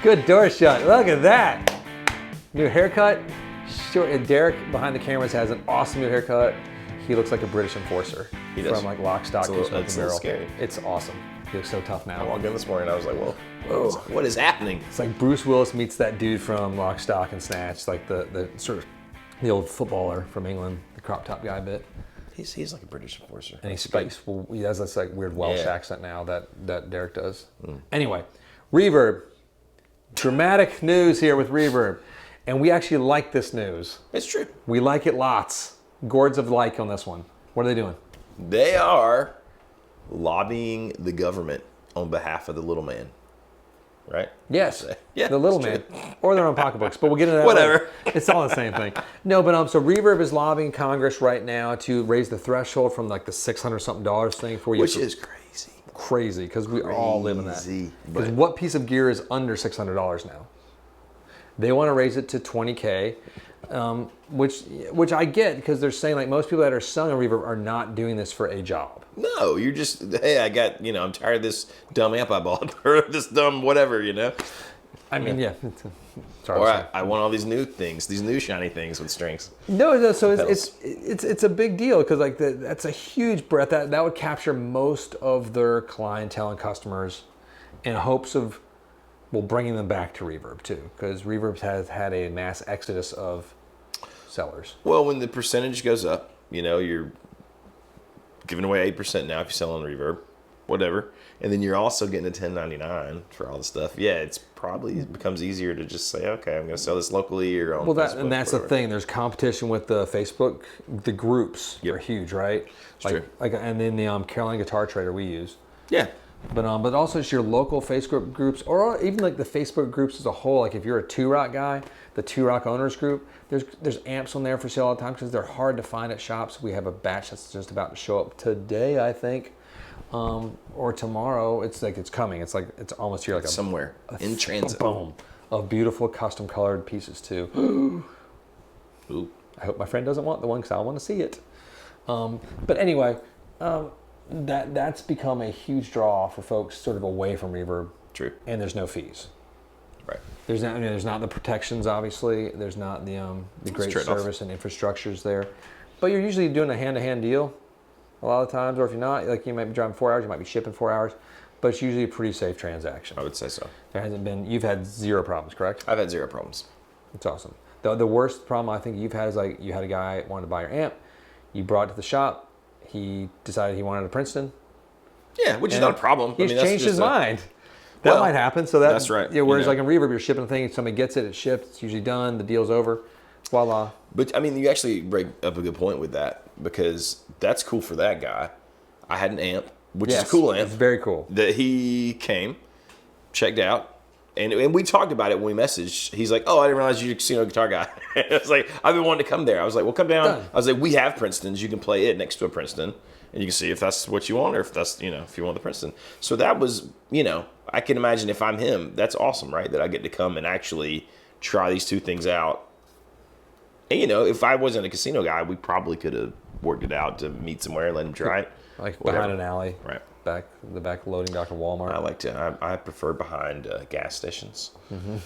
Good door shut. Look at that. New haircut. Short. Derek behind the cameras has an awesome new haircut. He looks like a British enforcer. He does. From like Lock, Stock, Two Smoking It's a Barrel. little scary. It's awesome. He looks so tough now. I walked in this morning and I was like, whoa, what is happening? It's like Bruce Willis meets that dude from Lock, Stock, and Snatch, like the sort of the old footballer from England, the crop top guy bit. He's like a British enforcer. And he speaks, well, he has this like weird Welsh accent now that Derek does. Anyway, Reverb. Dramatic news here with Reverb. And we actually like this news. It's true. We like it lots. Gourds of like on this one. What are they doing? They are lobbying the government on behalf of the little man. Right? Yes. Yeah, the little it's man. Or their own pocketbooks. But we'll get into that Whatever. later. It's all the same thing. No, but so Reverb is lobbying Congress right now to raise the threshold from like the $600-something thing for you. Which is crazy. Crazy, because we all live in that. Crazy, Because but- what piece of gear is under $600 now? They want to raise it to $20K, which I get, because they're saying like most people that are selling a Reverb are not doing this for a job. No, you're just, hey, I got, I'm tired of this dumb amp I bought, or this dumb whatever, I mean, yeah. Sorry, Or I want all these new things, these new shiny things with strings. No, so it's a big deal, because like that's a huge breadth. That would capture most of their clientele and customers, in hopes of bringing them back to Reverb too, because Reverb has had a mass exodus of sellers. Well, when the percentage goes up, you're giving away 8% now if you sell on Reverb, whatever, and then you're also getting a 1099 for all the stuff. Yeah, it becomes easier to just say, okay, I'm going to sell this locally or on Facebook. And that's the thing. There's competition with the Facebook. The groups are huge, right? It's true. And then the Carolina Guitar Trader we use. Yeah. But also it's your local Facebook groups, or even like the Facebook groups as a whole. Like if you're a Two Rock guy, the Two Rock owners group, there's amps on there for sale all the time because they're hard to find at shops. We have a batch that's just about to show up today, I think, or tomorrow. It's coming. It's almost here, like somewhere in transit. Boom, of beautiful custom colored pieces too. Ooh. I hope my friend doesn't want the one because I want to see it. But anyway. That's become a huge draw for folks sort of away from Reverb. True. And there's no fees. Right. There's not the protections, obviously. There's not the great service and infrastructures there. But you're usually doing a hand-to-hand deal a lot of times, or if you're not, like you might be driving 4 hours, you might be shipping 4 hours, but it's usually a pretty safe transaction. I would say so. You've had zero problems, correct? I've had zero problems. That's awesome. The worst problem I think you've had is like you had a guy wanted to buy your amp, you brought it to the shop, he decided he wanted a Princeton. Yeah, which is not a problem. He's changed his mind. That might happen. So that's right. Yeah, whereas like in Reverb, you're shipping a thing, somebody gets it, it's shipped, it's usually done, the deal's over. Voila. But I mean, you actually break up a good point with that, because that's cool for that guy. I had an amp, which is a cool amp. It's very cool. That he came, checked out, and we talked about it when we messaged. He's like, "Oh, I didn't realize you're a casino guitar guy." I was like, "I've been wanting to come there." I was like, "Well, come down." Done. I was like, "We have Princetons. You can play it next to a Princeton, and you can see if that's what you want, or if that's if you want the Princeton." So that was I can imagine if I'm him, that's awesome, right? That I get to come and actually try these two things out. And if I wasn't a casino guy, we probably could have worked it out to meet somewhere and let him try it. Like behind an alley. Right. The back loading dock of Walmart. I prefer behind gas stations. Mm-hmm.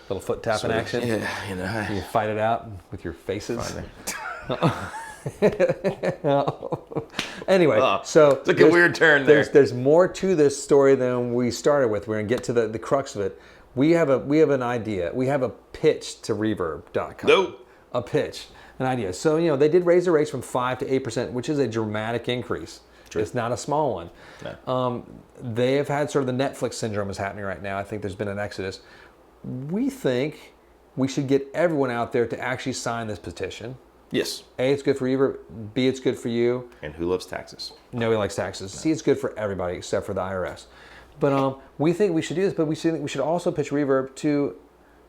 Little foot tapping action. Yeah, You fight it out with your faces. Anyway, so took a weird turn there. There's more to this story than we started with. We're gonna get to the crux of it. We have an idea. We have a pitch to Reverb.com. Nope. A pitch, an idea. So they did raise the rates from 5 to 8%, which is a dramatic increase. True. It's not a small one. No. They have had sort of the Netflix syndrome is happening right now. I think there's been an exodus. We think we should get everyone out there to actually sign this petition. Yes. A, it's good for Reverb. B, it's good for you. And who loves taxes? Nobody likes taxes. No. C, it's good for everybody except for the IRS. But we think we should do this, but we should also pitch Reverb to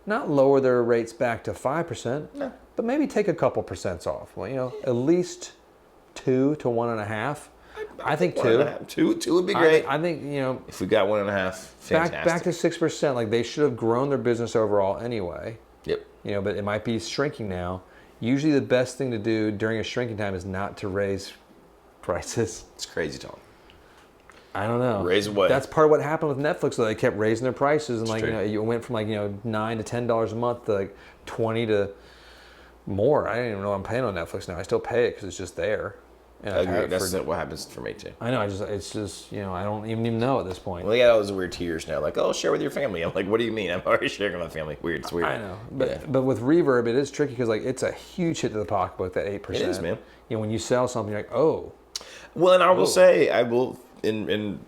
not lower their rates back to 5%, no. but maybe take a couple percents off. Well, at least 2 to 1.5%. I think 2. 2 would be great. I think if we got 1.5, fantastic. Back to 6%. Like they should have grown their business overall anyway. Yep. But it might be shrinking now. Usually, the best thing to do during a shrinking time is not to raise prices. It's crazy talk. I don't know. Raise away. That's part of what happened with Netflix. Though they kept raising their prices, and true. you went from $9 to $10 a month to like $20 to more. I don't even know I'm paying on Netflix now. I still pay it because it's just there. And I agree. That's what happens for me too. I know. It's just I don't even know at this point. Well, they got all those weird tiers now. Like, oh, share with your family. I'm like, what do you mean? I'm already sharing with my family. Weird. It's weird. I know, but with Reverb, it is tricky because like it's a huge hit to the pocketbook. That 8%. It is, man. When you sell something, you're like, oh. Well, and I will say, in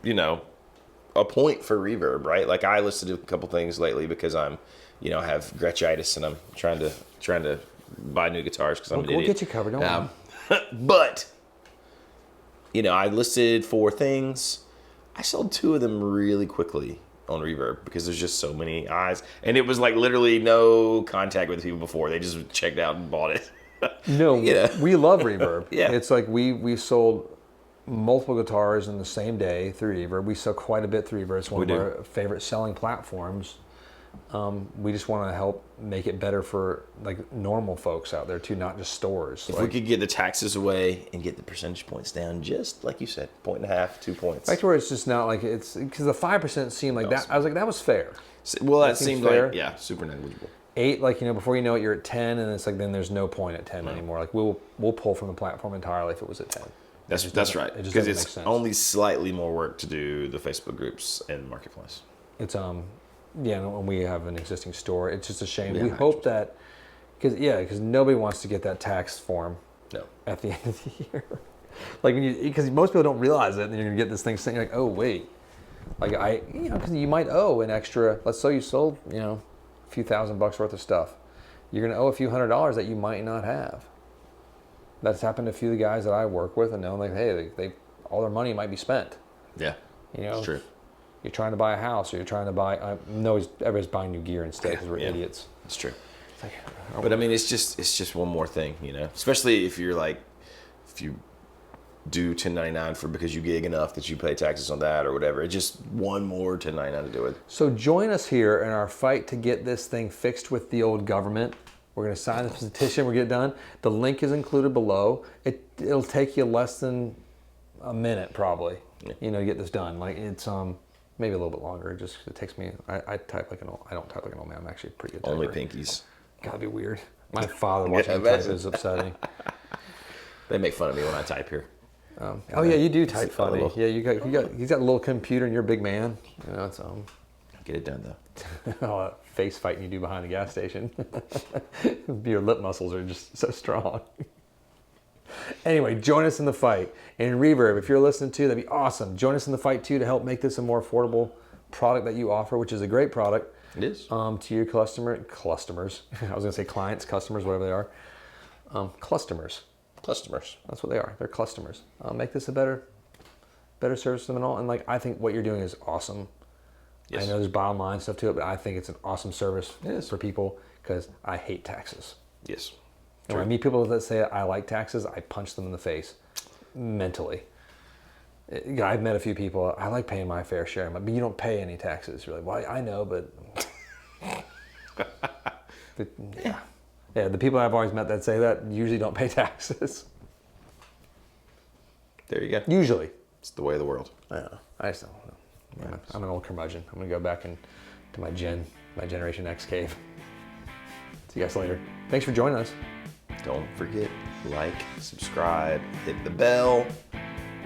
a point for Reverb, right? Like I listed a couple things lately because I'm, I have Gretchitis and I'm trying to buy new guitars because I'm an idiot. We'll get you covered. Don't worry. But I listed 4 things. I sold 2 of them really quickly on Reverb because there's just so many eyes, and it was like literally no contact with people before. They just checked out and bought it. No, we love Reverb. Yeah. It's like we sold multiple guitars in the same day through Reverb. We sell quite a bit through Reverb. It's one of our favorite selling platforms. We just want to help make it better for like normal folks out there too, not just stores. If we could get the taxes away and get the percentage points down, just like you said, 1.5, 2 points. Back to where it's just not like it's because the 5% seemed like that. I was like, that was fair. Well, that seemed fair. Like super negligible. 8, before you know it, you're at 10, and it's like then there's no point at 10 anymore. Like we'll pull from the platform entirely if it was at 10. That's right. Because it's only slightly more work to do the Facebook groups and Marketplace. It's and we have an existing store. It's just a shame. We hope that because nobody wants to get that tax form at the end of the year. Like because most people don't realize it, and you're gonna get this thing saying like, oh wait, like because you might owe an extra. Let's say you sold a few $1,000 worth of stuff. You're gonna owe a few $100s that you might not have. That's happened to a few of the guys that I work with, and know like, hey, they all their money might be spent. Yeah, it's true. You're trying to buy a house, or you're trying to buy. Everybody's buying new gear instead because we're idiots. It's true. But I mean, it's just one more thing, Especially if you do 1099 because you gig enough that you pay taxes on that or whatever. It's just one more 1099 to do it. So join us here in our fight to get this thing fixed with the old government. We're going to sign this petition. We'll get it done. The link is included below. It'll take you less than a minute probably, to get this done. Like it's maybe a little bit longer. It takes me. I type like an old. I don't type like an old man. I'm actually a pretty good typer. Only pinkies. Gotta be weird. My father watching me type is upsetting. They make fun of me when I type here. Oh yeah, you do type funny. Yeah, you got a little computer and you're a big man. It's Get it done though. Oh, that face fighting you do behind the gas station. Your lip muscles are just so strong. Anyway, join us in the fight. And Reverb, if you're listening to, that'd be awesome. Join us in the fight too to help make this a more affordable product that you offer, which is a great product. It is. To your customers. I was gonna say clients, customers, whatever they are. Customers. That's what they are. They're customers. Make this a better service to them and all. And like I think what you're doing is awesome. Yes. I know there's bottom line stuff to it, but I think it's an awesome service for people because I hate taxes. Yes. And when I meet people that say I like taxes, I punch them in the face mentally. I've met a few people, I like paying my fair share, but you don't pay any taxes. You're like, well, I know, but... the people I've always met that say that usually don't pay taxes. There you go. Usually. It's the way of the world. I know. I just don't know. I'm an old curmudgeon. I'm going to go back to my Generation X cave. See you guys later. Thanks for joining us. Don't forget, like, subscribe, hit the bell.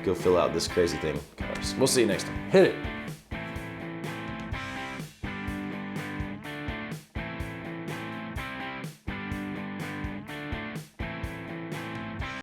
Go fill out this crazy thing. We'll see you next time. Hit it.